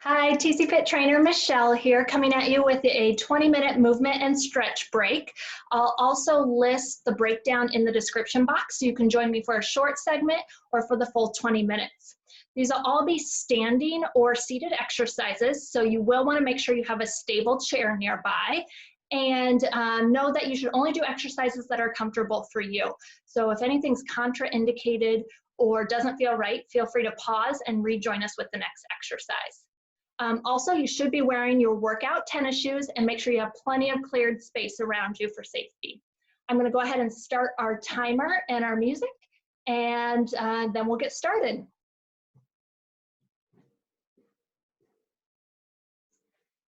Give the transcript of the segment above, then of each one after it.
Hi, TC Fit Trainer Michelle here, coming at you with a 20-minute movement and stretch break. I'll also list the breakdown in the description box, so you can join me for a short segment or for the full 20 minutes. These will all be standing or seated exercises, so you will want to make sure you have a stable chair nearby. And know that you should only do exercises that are comfortable for you. So if anything's contraindicated or doesn't feel right, feel free to pause and rejoin us with the next exercise. Also, you should be wearing your workout tennis shoes and make sure you have plenty of cleared space around you for safety. I'm going to go ahead and start our timer and our music, and then we'll get started.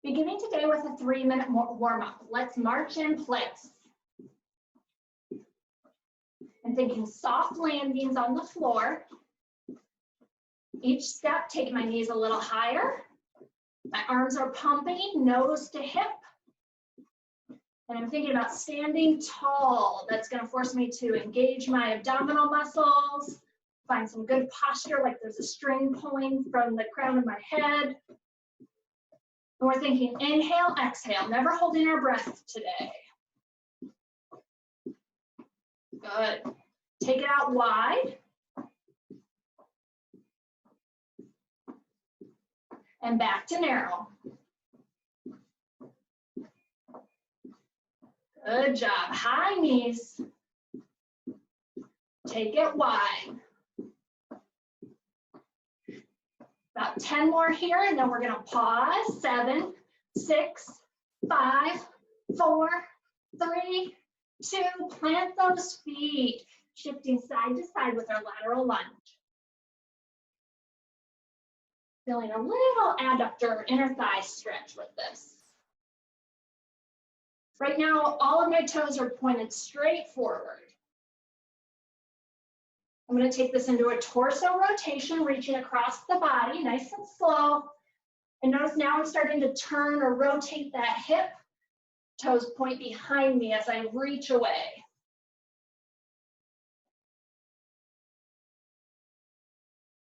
Beginning today with a 3-minute warm-up. Let's march in place. I'm thinking soft landings on the floor. Each step, take my knees a little higher. My arms are pumping, nose to hip. And I'm thinking about standing tall. That's going to force me to engage my abdominal muscles, find some good posture, like there's a string pulling from the crown of my head. And we're thinking inhale, exhale, never holding our breath today. Good. Take it out wide. And back to narrow. Good job. High knees. Take it wide. About 10 more here, and then we're going to pause. 7, 6, 5, 4, 3, 2. Plant those feet, shifting side to side with our lateral lunge. Feeling a little adductor inner thigh stretch with this. Right now, all of my toes are pointed straight forward. I'm going to take this into a torso rotation, reaching across the body, nice and slow. And notice now I'm starting to turn or rotate that hip. Toes point behind me as I reach away.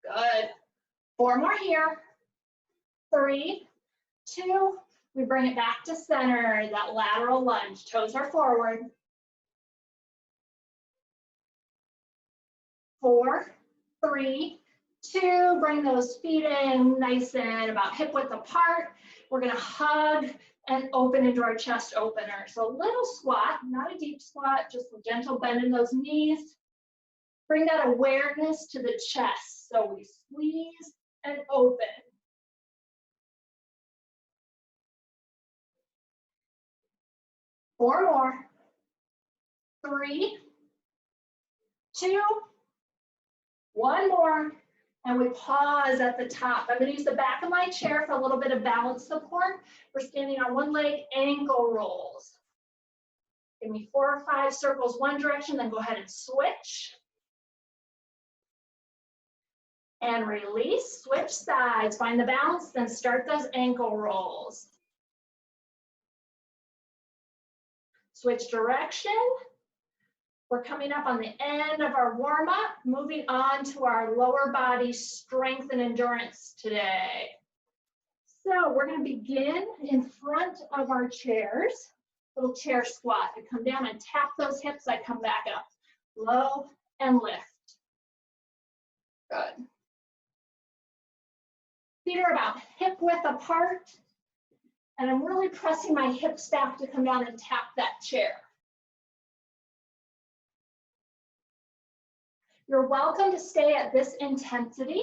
Good. 4 more here. 3, 2, we bring it back to center, that lateral lunge. Toes are forward. 4, 3, 2, bring those feet in nice and about hip width apart. We're going to hug and open into our chest opener. So a little squat, not a deep squat, just a gentle bend in those knees. Bring that awareness to the chest. So we squeeze and open. 4 more. 3, 2, 1 more. And we pause at the top. I'm going to use the back of my chair for a little bit of balance support. We're standing on one leg, ankle rolls. Give me 4 or 5 circles one direction, then go ahead and switch. And release, switch sides. Find the balance, then start those ankle rolls. Switch direction. We're coming up on the end of our warm-up, moving on to our lower body strength and endurance today. So we're going to begin in front of our chairs, little chair squat. I come down and tap those hips, I come back up, low and lift. Good. Feet are about hip width apart, and I'm really pressing my hips back to come down and tap that chair. You're welcome to stay at this intensity.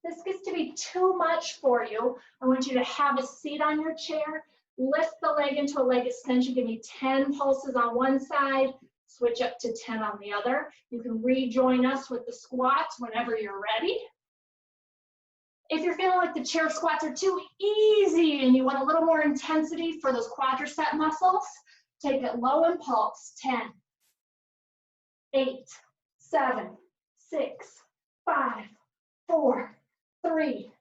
If this gets to be too much for you, I want you to have a seat on your chair, lift the leg into a leg extension, give me 10 pulses on one side, switch up to 10 on the other. You can rejoin us with the squats whenever you're ready. If you're feeling like the chair squats are too easy and you want a little more intensity for those quadricep muscles, take it low and pulse. 10, 8, 7, 6, 5, 4, 3,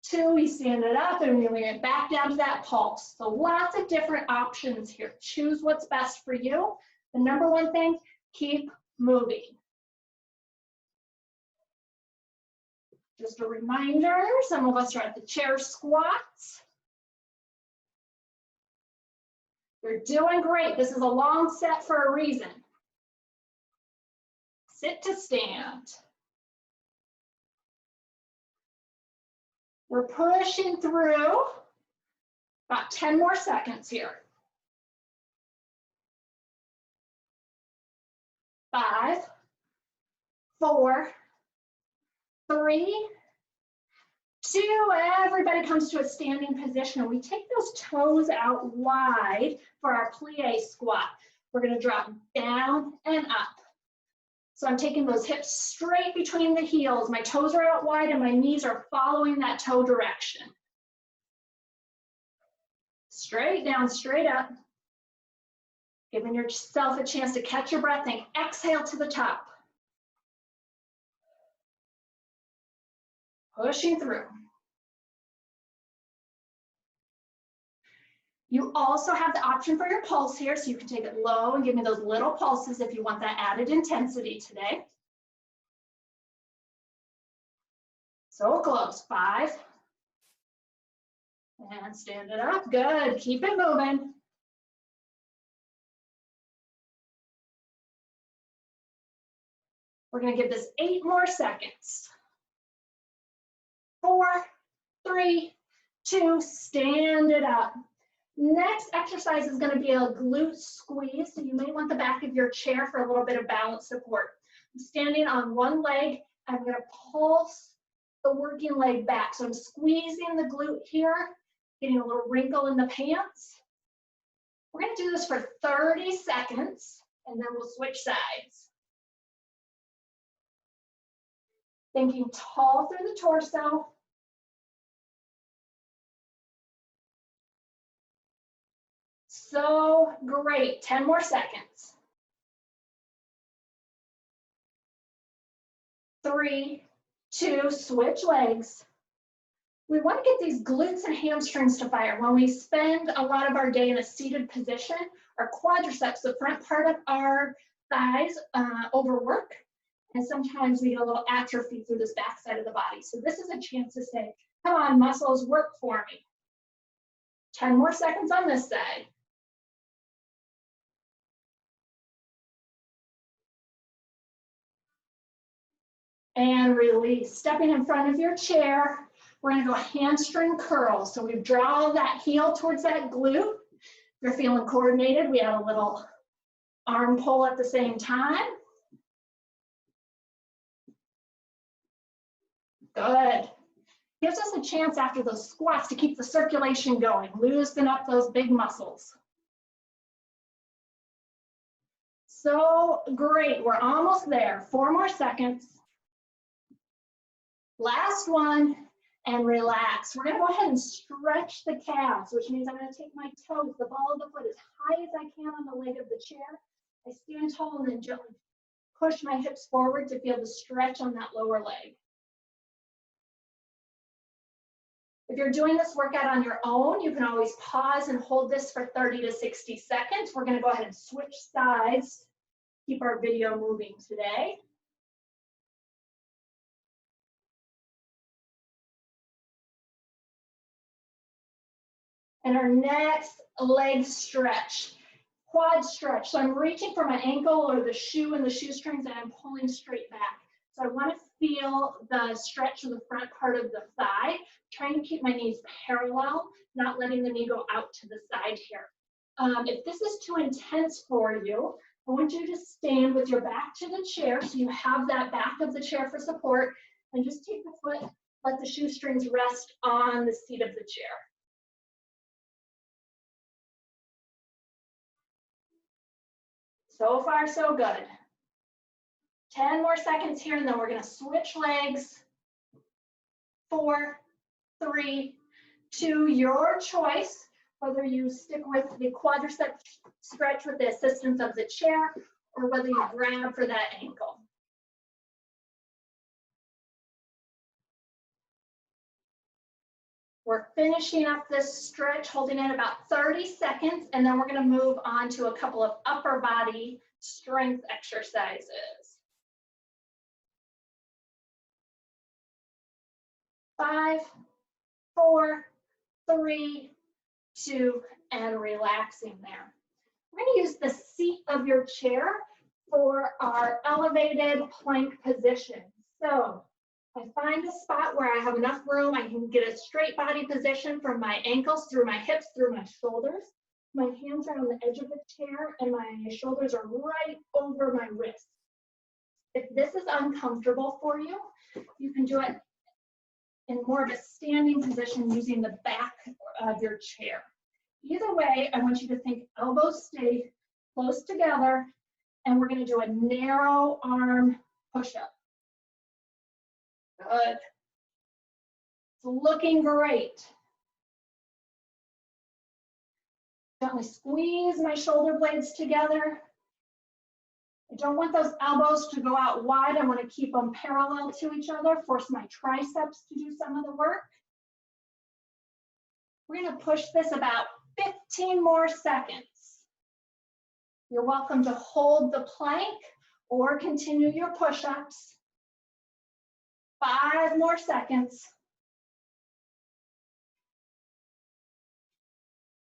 2. We stand it up and we bring it back down to that pulse. So lots of different options here. Choose what's best for you. The number one thing, keep moving. Just a reminder, some of us are at the chair squats. You're doing great. This is a long set for a reason. Sit to stand. We're pushing through. About 10 more seconds here. 5, 4, 3, 2, everybody comes to a standing position. We take those toes out wide for our plie squat. We're going to drop down and up. So I'm taking those hips straight between the heels. My toes are out wide and my knees are following that toe direction. Straight down, straight up. Giving yourself a chance to catch your breath and exhale to the top. Pushing through. You also have the option for your pulse here, so you can take it low and give me those little pulses if you want that added intensity today. So close. 5. And stand it up. Good. Keep it moving. We're going to give this 8 more seconds. 4, 3, 2, stand it up. Next exercise is going to be a glute squeeze, so you may want the back of your chair for a little bit of balance support. I'm standing on one leg. I'm going to pulse the working leg back. So I'm squeezing the glute here, getting a little wrinkle in the pants. We're going to do this for 30 seconds, and then we'll switch sides. Thinking tall through the torso. So great. 10 more seconds. 3, 2, switch legs. We want to get these glutes and hamstrings to fire. When we spend a lot of our day in a seated position, our quadriceps, the front part of our thighs, overwork. And sometimes we get a little atrophy through this back side of the body. So this is a chance to say, come on, muscles, work for me. 10 more seconds on this side. And release. Stepping in front of your chair, we're going to go hamstring curl. So we draw that heel towards that glute. If you're feeling coordinated, we have a little arm pull at the same time. Good. Gives us a chance after those squats to keep the circulation going, loosen up those big muscles. So great, we're almost there. 4 more seconds. Last one, and relax. We're gonna go ahead and stretch the calves, which means I'm gonna take my toes, the ball of the foot, as high as I can on the leg of the chair. I stand tall and then gently push my hips forward to feel the stretch on that lower leg. If you're doing this workout on your own, you can always pause and hold this for 30 to 60 seconds. We're gonna go ahead and switch sides, keep our video moving today. And our next leg stretch, quad stretch. So I'm reaching for my ankle or the shoe and the shoestrings and I'm pulling straight back. So I want to feel the stretch in the front part of the thigh, trying to keep my knees parallel, not letting the knee go out to the side here. If this is too intense for you, I want you to stand with your back to the chair so you have that back of the chair for support, and just take the foot, let the shoestrings rest on the seat of the chair. So far, so good. 10 more seconds here, and then we're going to switch legs. 4, 3, 2, your choice, whether you stick with the quadricep stretch with the assistance of the chair or whether you grab for that ankle. We're finishing up this stretch, holding it about 30 seconds, and then we're going to move on to a couple of upper body strength exercises. 5, 4, 3, 2, and relaxing there. We're going to use the seat of your chair for our elevated plank position. So I find a spot where I have enough room. I can get a straight body position from my ankles through my hips, through my shoulders. My hands are on the edge of the chair and my shoulders are right over my wrists. If this is uncomfortable for you, you can do it in more of a standing position using the back of your chair. Either way, I want you to think elbows stay close together, and we're going to do a narrow arm push-up. Good. It's looking great. Gently squeeze my shoulder blades together. I don't want those elbows to go out wide. I want to keep them parallel to each other, force my triceps to do some of the work. We're going to push this about 15 more seconds. You're welcome to hold the plank or continue your push-ups. 5 more seconds.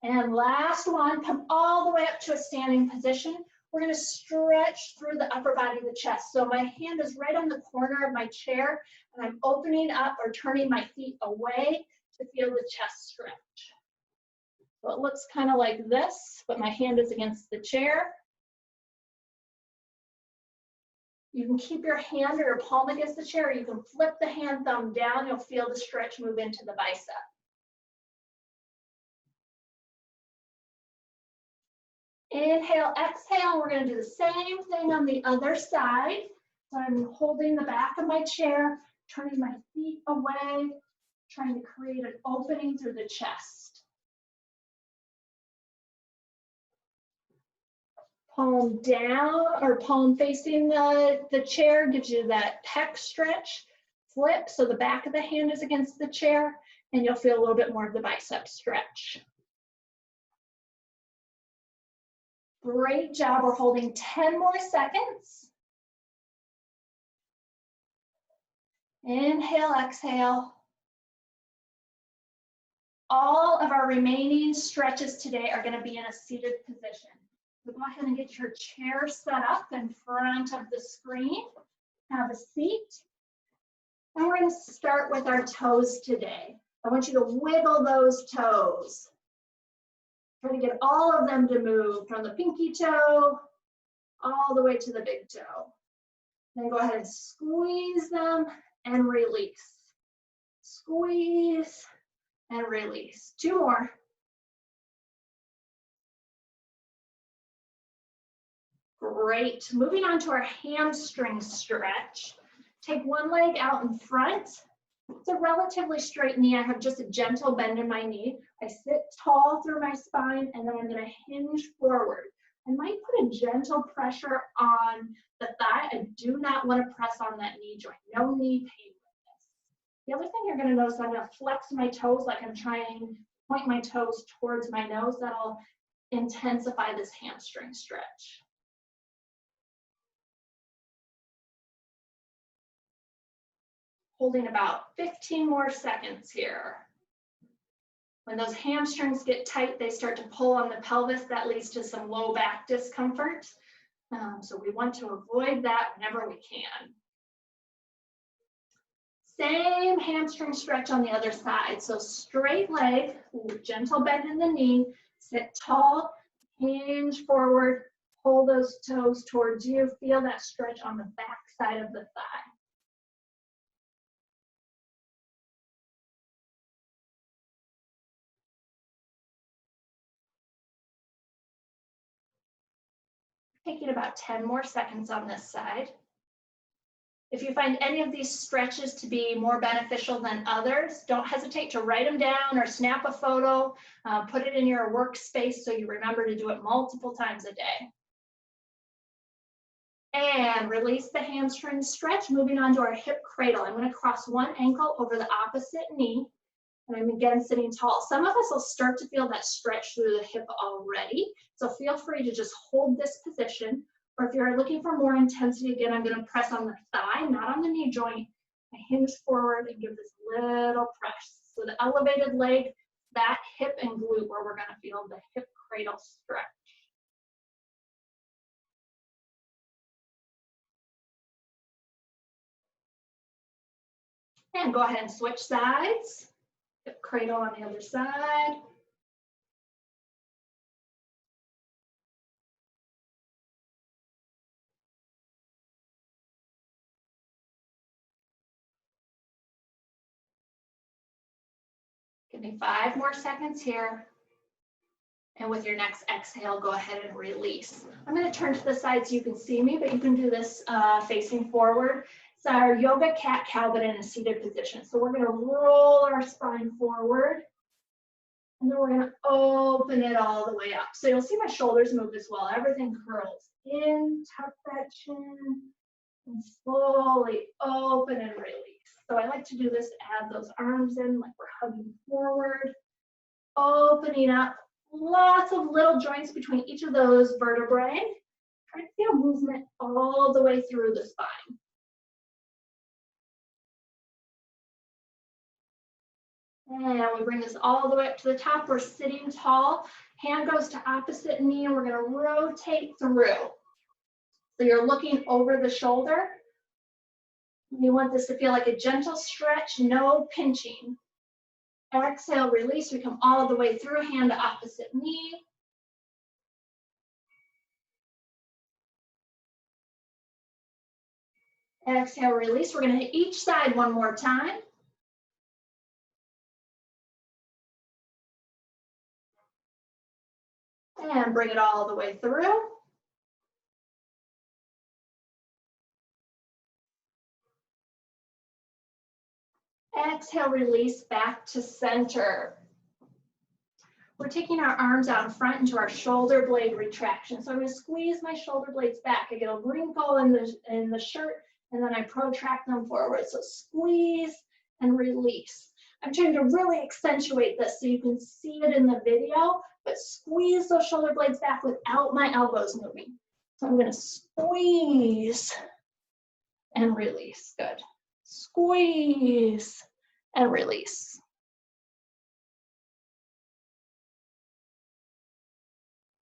And last one, come all the way up to a standing position. We're going to stretch through the upper body of the chest. So my hand is right on the corner of my chair, and I'm opening up or turning my feet away to feel the chest stretch. So it looks kind of like this, but my hand is against the chair. You can keep your hand or your palm against the chair. You can flip the hand thumb down. You'll feel the stretch move into the bicep. Inhale, exhale. We're going to do the same thing on the other side. So I'm holding the back of my chair, turning my feet away, trying to create an opening through the chest. Palm down or palm facing the chair gives you that pec stretch. Flip so the back of the hand is against the chair, and you'll feel a little bit more of the bicep stretch. Great job. We're holding 10 more seconds. Inhale, exhale. All of our remaining stretches today are going to be in a seated position. So go ahead and get your chair set up in front of the screen. Have a seat. And we're going to start with our toes today. I want you to wiggle those toes. Try to get all of them to move from the pinky toe all the way to the big toe. Then go ahead and squeeze them and release. Squeeze and release. 2 more. Great. Moving on to our hamstring stretch. Take one leg out in front. It's a relatively straight knee. I have just a gentle bend in my knee. I sit tall through my spine, and then I'm going to hinge forward. I might put a gentle pressure on the thigh. I do not want to press on that knee joint. No knee pain with this. The other thing you're going to notice, I'm going to flex my toes like I'm trying to point my toes towards my nose. That'll intensify this hamstring stretch. Holding about 15 more seconds here. When those hamstrings get tight, they start to pull on the pelvis. That leads to some low back discomfort. So we want to avoid that whenever we can. Same hamstring stretch on the other side. So straight leg, gentle bend in the knee, sit tall, hinge forward, pull those toes towards you. Feel that stretch on the back side of the thigh. Taking about 10 more seconds on this side. If you find any of these stretches to be more beneficial than others, don't hesitate to write them down or snap a photo, put it in your workspace so you remember to do it multiple times a day. And release the hamstring stretch, moving on to our hip cradle. I'm going to cross one ankle over the opposite knee. And I'm again sitting tall. Some of us will start to feel that stretch through the hip already. So feel free to just hold this position. Or if you're looking for more intensity, again, I'm going to press on the thigh, not on the knee joint, I hinge forward and give this little press. So the elevated leg, that hip and glute where we're gonna feel the hip cradle stretch. And go ahead and switch sides. Hip cradle on the other side. Give me 5 more seconds here. And with your next exhale, go ahead and release. I'm going to turn to the side so you can see me, but you can do this facing forward. It's our yoga cat-cow, but in a seated position. So we're going to roll our spine forward, and then we're going to open it all the way up. So you'll see my shoulders move as well. Everything curls in, tuck that chin, and slowly open and release. So I like to do this to add those arms in like we're hugging forward, opening up. Lots of little joints between each of those vertebrae. Try to feel movement all the way through the spine. And we bring this all the way up to the top. We're sitting tall. Hand goes to opposite knee, and we're going to rotate through. So you're looking over the shoulder. You want this to feel like a gentle stretch, no pinching. Exhale, release. We come all the way through, hand to opposite knee. Exhale, release. We're going to hit each side one more time. And bring it all the way through. Exhale, release back to center. We're taking our arms out in front into our shoulder blade retraction. So I'm going to squeeze my shoulder blades back. I get a wrinkle in the shirt, and then I protract them forward. So squeeze and release. I'm trying to really accentuate this so you can see it in the video, but squeeze those shoulder blades back without my elbows moving. So I'm going to squeeze and release. Good. Squeeze and release.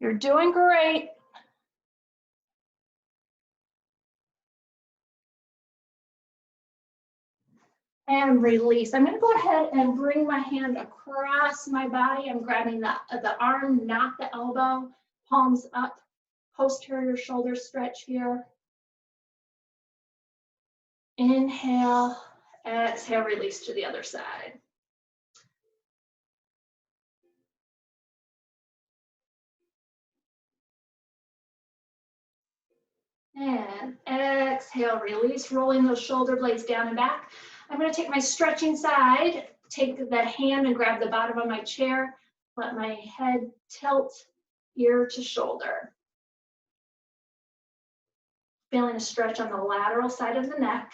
You're doing great. And release. I'm going to go ahead and bring my hand across my body. I'm grabbing the arm, not the elbow. Palms up. Posterior shoulder stretch here. Inhale. Exhale, release to the other side. And exhale, release, rolling those shoulder blades down and back. I'm going to take my stretching side, take the hand and grab the bottom of my chair, let my head tilt ear to shoulder. Feeling a stretch on the lateral side of the neck.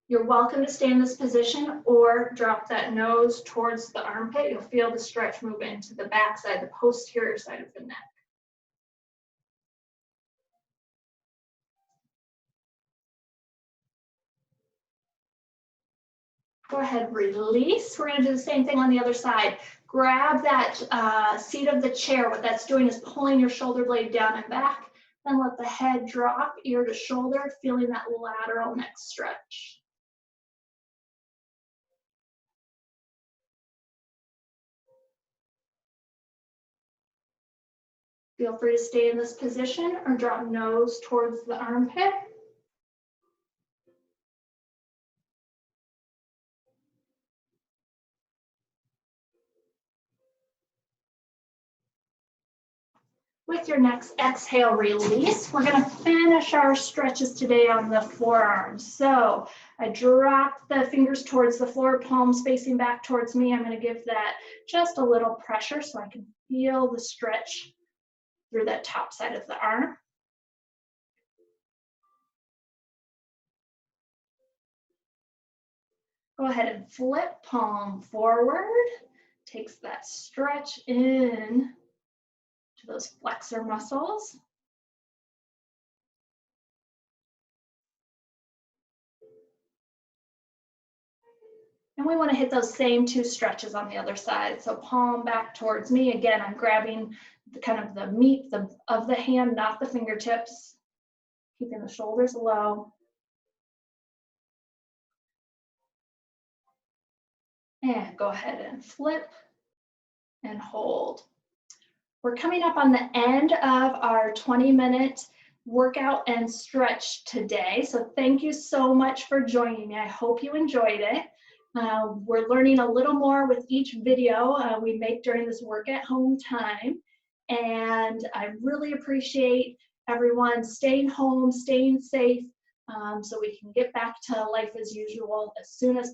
You're welcome to stay in this position or drop that nose towards the armpit. You'll feel the stretch move into the back side, the posterior side of the neck. Go ahead, release. We're going to do the same thing on the other side. Grab that seat of the chair. What that's doing is pulling your shoulder blade down and back. Then let the head drop, ear to shoulder, feeling that lateral neck stretch. Feel free to stay in this position or drop nose towards the armpit. With your next exhale, release. We're going to finish our stretches today on the forearms. So I drop the fingers towards the floor, palms facing back towards me. I'm going to give that just a little pressure so I can feel the stretch through that top side of the arm. Go ahead and flip palm forward. Takes that stretch in to those flexor muscles. And we want to hit those same 2 stretches on the other side. So palm back towards me. Again, I'm grabbing the kind of the meat of the hand, not the fingertips. Keeping the shoulders low. And go ahead and flip and hold. We're coming up on the end of our 20-minute workout and stretch today. So thank you so much for joining me. I hope you enjoyed it. We're learning a little more with each video we make during this work at home time. And I really appreciate everyone staying home, staying safe, so we can get back to life as usual as soon as